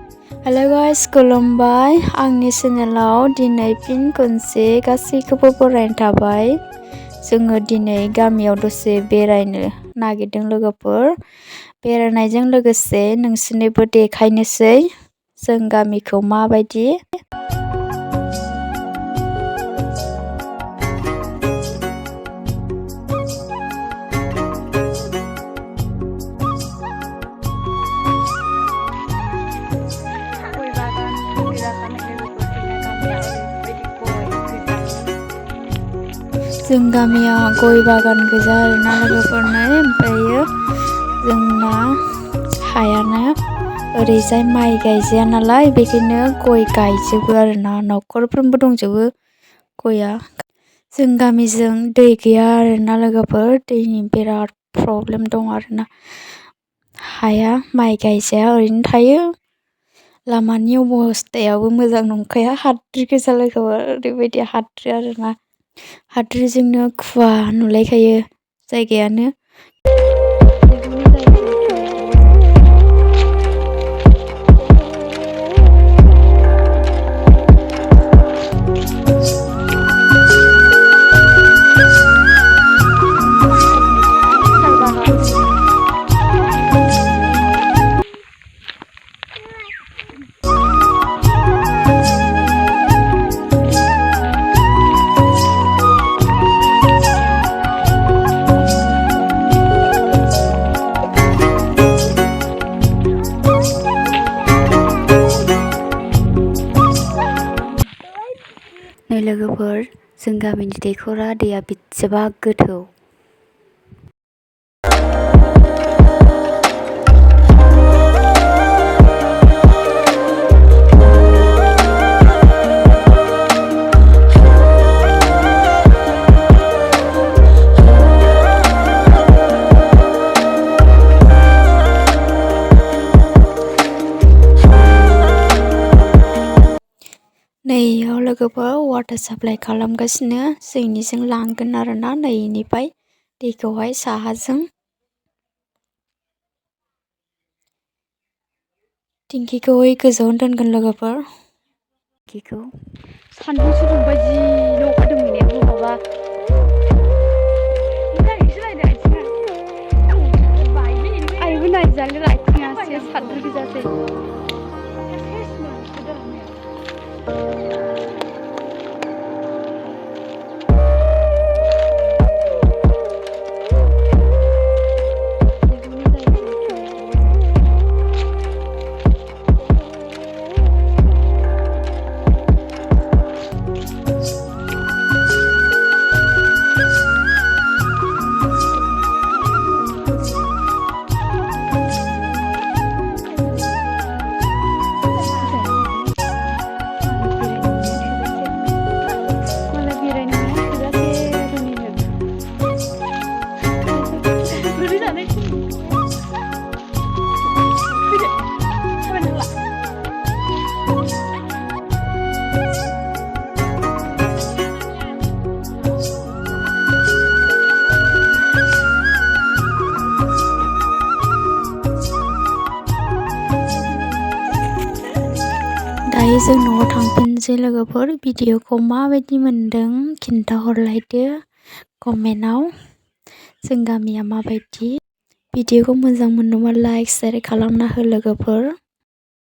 Hello guys, खुलुमबाय आंनि चेनेलाव दिनै फिन खनसे गासैखौबो बरायनो थाबाय। जोङो दिनै गामियाव दसे बेरायनो नागिरदों लोगोफोर। बेरायनायजों लोगोसे नोंसोरनोबो देखायनोसै जों गामिखौ माबायदि। जों गामिया गय बागान गोजा आरोना लोगोफोरनो, ओमफ्रायो जोंना हायानो ओरैजाय माइ गायजाया नालाय, बेखायनो गय गायजोबो आरोना, न'खरफ्रोमबो दंजोबो गया। जों गामिजों दै गैया आरोना लोगोफोर, दैनि बिराद प्रब्लेम दं आरोना। हाया माइ गायजाया ओरैनो थायो। लामानि अबस्थायाबो मोजां नंखाया, हाद्रि गोजा लोगोफोर, ओरैबायदि हाद्रि आरोना। हाद्रिजोंनो खुवा नुलायखायो जायगायानो। नै लोगोफोर, जों गामिनि दैखरा दैया बेसेबा गोथौ। नैयाव लोगोफोर वाटार साप्लाइ खालामगासिनो, जोंनिजों लांगोन आरोना नैनिफ्राय दैखौहाय साहाजों। टेंकिखौ गोजौआवनो दोनगोन लोगोफोर। टेंकिखौ सान्दुंसो दुंबाय, जि अखा दोमैनायाबो माबा आइबो नायजानो आथिङा से साद्रि गोजासै। दायो जों न'आव थांफिनसै लोगोफोर। भिडिअखौ माबायदि मोन्दों खिन्थाहरलायदो कमेन्टआव। जों गामिया माबायदि। भिडिअखौ मोजां मोनोबा लाइक शेयार खालामना हो लोगोफोर।